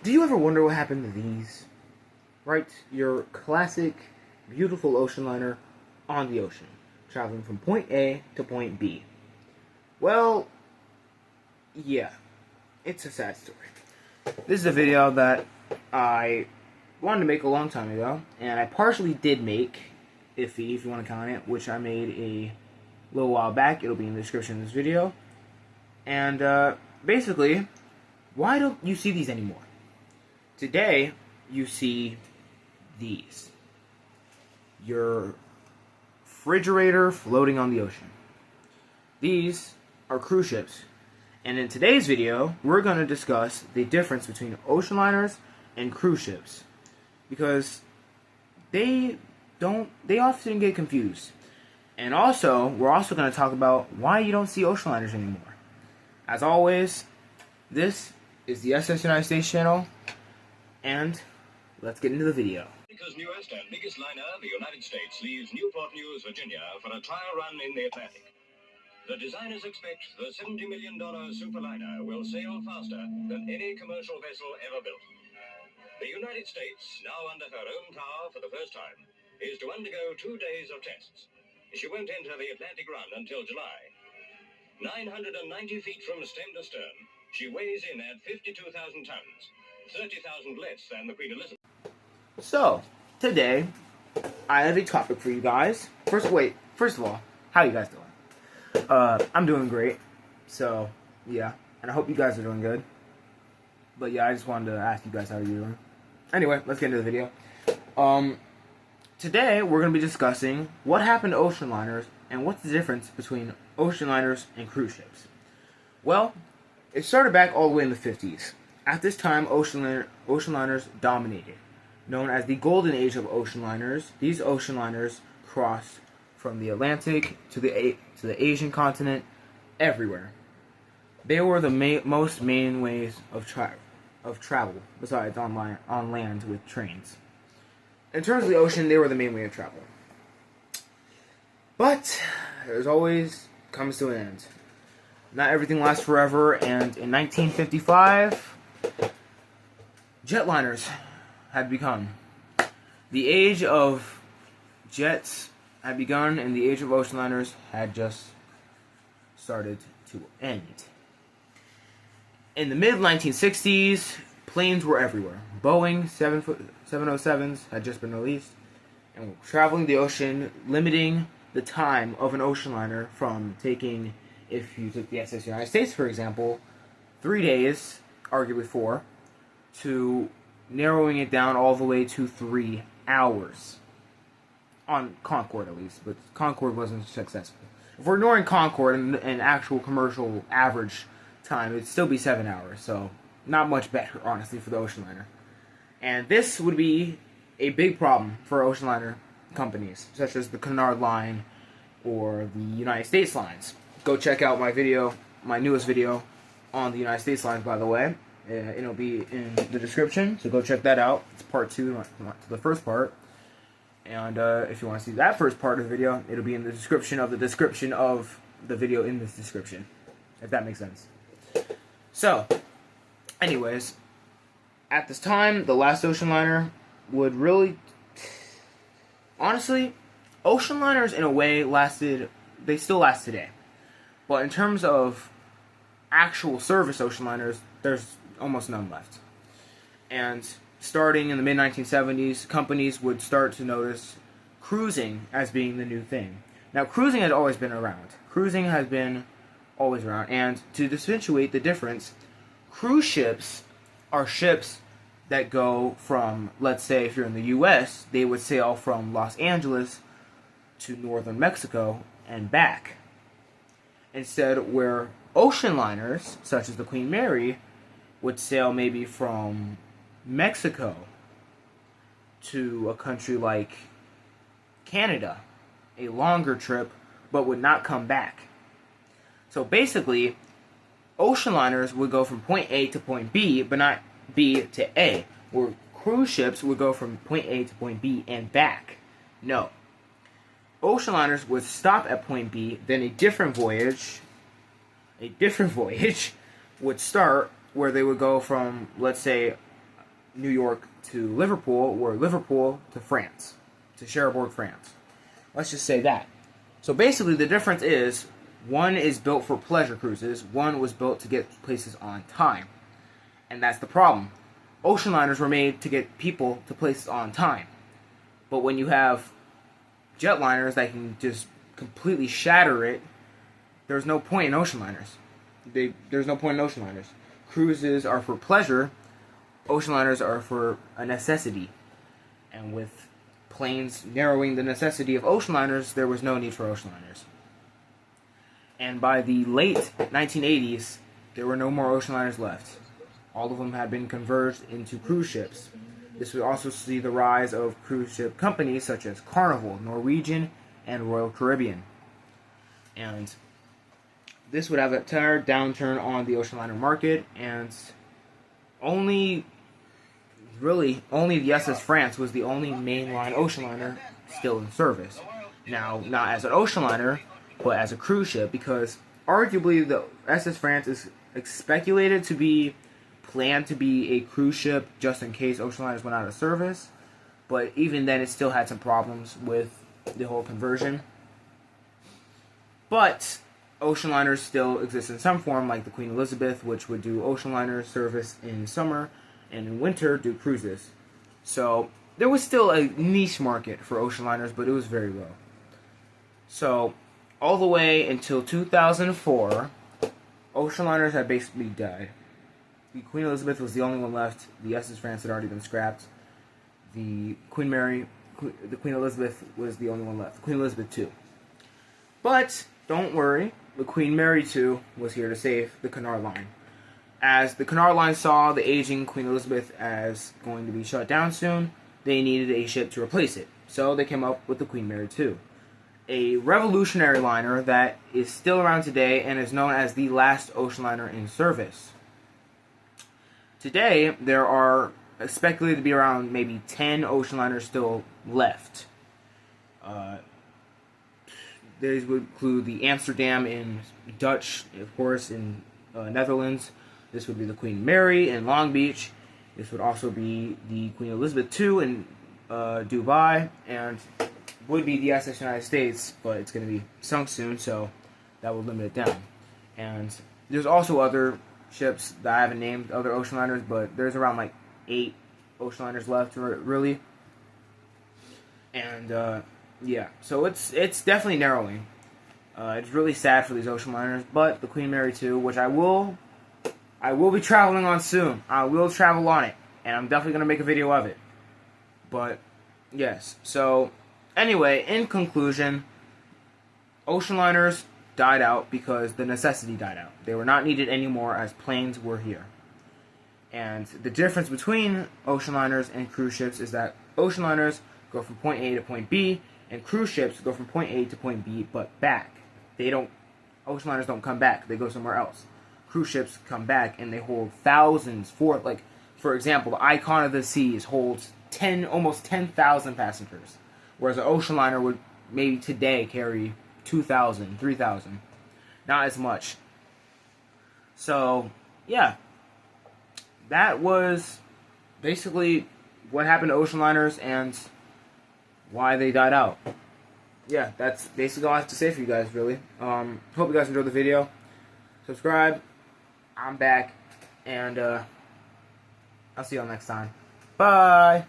Do you ever wonder what happened to these? Right? Your classic, beautiful ocean liner on the ocean, traveling from point A to point B. Well, yeah, it's a sad story. This is a video that I wanted to make a long time ago, and I partially did make, if you want to count it, which I made a little while back. It'll be in the description of this video. And basically, why don't you see these anymore? Today, you see these. Your refrigerator floating on the ocean. These are cruise ships. And in today's video, we're going to discuss the difference between ocean liners and cruise ships. Because they often get confused. And also, we're also going to talk about why you don't see ocean liners anymore. As always, this is the SS United States channel, and let's get into the video. America's newest and biggest liner, the United States, leaves Newport News, Virginia, for a trial run in the Atlantic. The designers expect the $70 million superliner will sail faster than any commercial vessel ever built. The United States, now under her own power for the first time, is to undergo 2 days of tests. She won't enter the Atlantic run until July. 990 feet from stem to stern, she weighs in at 52,000 tons, 30,000 less than the Queen Elizabeth. So, today, I have a topic for you guys. First of all, how are you guys doing? I'm doing great. So, yeah. And I hope you guys are doing good. But yeah, I just wanted to ask you guys how you're doing. Anyway, let's get into the video. Today, we're going to be discussing what happened to ocean liners and what's the difference between ocean liners and cruise ships. Well, it started back all the way in the 50s. At this time, ocean liners dominated. Known as the golden age of ocean liners, these ocean liners crossed from the Atlantic to the Asian continent, everywhere. They were the most main ways of travel, besides on land with trains. In terms of the ocean, they were the main way of travel. But there's always comes to an end. Not everything lasts forever, and in 1955, jetliners had begun. The age of jets had begun, and the age of ocean liners had just started to end. In the mid-1960s, planes were everywhere. Boeing 707s had just been released, and were traveling the ocean, limiting the time of an ocean liner from taking, if you took the SS United States, for example, 3 days, arguably 4, to narrowing it down all the way to 3 hours. On Concorde, at least, but Concorde wasn't successful. If we're ignoring Concorde and actual commercial average time, it'd still be 7 hours, so not much better, honestly, for the ocean liner. And this would be a big problem for ocean liner companies, such as the Cunard Line or the United States lines. Go check out my video, my newest video on the United States lines, by the way. It'll be in the description, so go check that out. It's part 2 to the first part. And if you want to see that first part of the video, it'll be in the description of the video in this description, if that makes sense. So, anyways, at this time, the last ocean liner would really... Honestly, ocean liners, in a way, they still last today. But in terms of actual service ocean liners, there's almost none left. And starting in the mid-1970s, companies would start to notice cruising as being the new thing. Now, cruising had always been around. Cruising has been always around. And to accentuate the difference, cruise ships are ships that go from, let's say, if you're in the U.S., they would sail from Los Angeles to northern Mexico and back. Instead, where ocean liners, such as the Queen Mary, would sail maybe from Mexico to a country like Canada, a longer trip, but would not come back. So basically, ocean liners would go from point A to point B, but not B to A, where cruise ships would go from point A to point B and back. No. Ocean liners would stop at point B, then a different voyage would start, where they would go from, let's say, New York to Liverpool, or Liverpool to France, to Cherbourg, France. Let's just say that. So basically the difference is, one is built for pleasure cruises, one was built to get places on time. And that's the problem. Ocean liners were made to get people to places on time. But when you have jetliners that can just completely shatter it, there's no point in ocean liners. There's no point in ocean liners. Cruises are for pleasure. Ocean liners are for a necessity. And with planes narrowing the necessity of ocean liners, there was no need for ocean liners. And by the late 1980s, there were no more ocean liners left. All of them had been converged into cruise ships. This would also see the rise of cruise ship companies such as Carnival, Norwegian, and Royal Caribbean. And this would have a entire downturn on the ocean liner market, and only the SS France was the only mainline ocean liner still in service. Now, not as an ocean liner, but as a cruise ship, because arguably the SS France is speculated to be planned to be a cruise ship just in case ocean liners went out of service, but even then it still had some problems with the whole conversion. But ocean liners still exist in some form, like the Queen Elizabeth, which would do ocean liner service in summer, and in winter do cruises. So there was still a niche market for ocean liners, but it was very low. So all the way until 2004, ocean liners had basically died. The Queen Elizabeth was the only one left. The SS France had already been scrapped. The Queen Elizabeth was the only one left. The Queen Elizabeth II. But don't worry, the Queen Mary II was here to save the Cunard Line. As the Cunard Line saw the aging Queen Elizabeth as going to be shut down soon, they needed a ship to replace it. So they came up with the Queen Mary II. A revolutionary liner that is still around today and is known as the last ocean liner in service. Today, there are speculated to be around maybe 10 ocean liners still left. These would include the Amsterdam in Dutch, of course, in Netherlands. This would be the Queen Mary in Long Beach. This would also be the Queen Elizabeth II in Dubai, and would be the SS United States, but it's going to be sunk soon, so that will limit it down. And there's also other ships that I haven't named, other ocean liners, but there's around like 8 ocean liners left, really. And yeah, so it's definitely narrowing. It's really sad for these ocean liners, but the Queen Mary II, which I will be traveling on soon. I will travel on it, and I'm definitely gonna make a video of it. But yes, so anyway, in conclusion, ocean liners died out because the necessity died out. They were not needed anymore as planes were here. And the difference between ocean liners and cruise ships is that ocean liners go from point A to point B, and cruise ships go from point A to point B, but back. Ocean liners don't come back, they go somewhere else. Cruise ships come back and they hold thousands, for example, the Icon of the Seas holds almost 10,000 passengers, whereas an ocean liner would maybe today carry 2,000, 3,000. Not as much. So, yeah. That was basically what happened to ocean liners and why they died out. Yeah, that's basically all I have to say for you guys, really. Hope you guys enjoyed the video. Subscribe. I'm back. And I'll see y'all next time. Bye!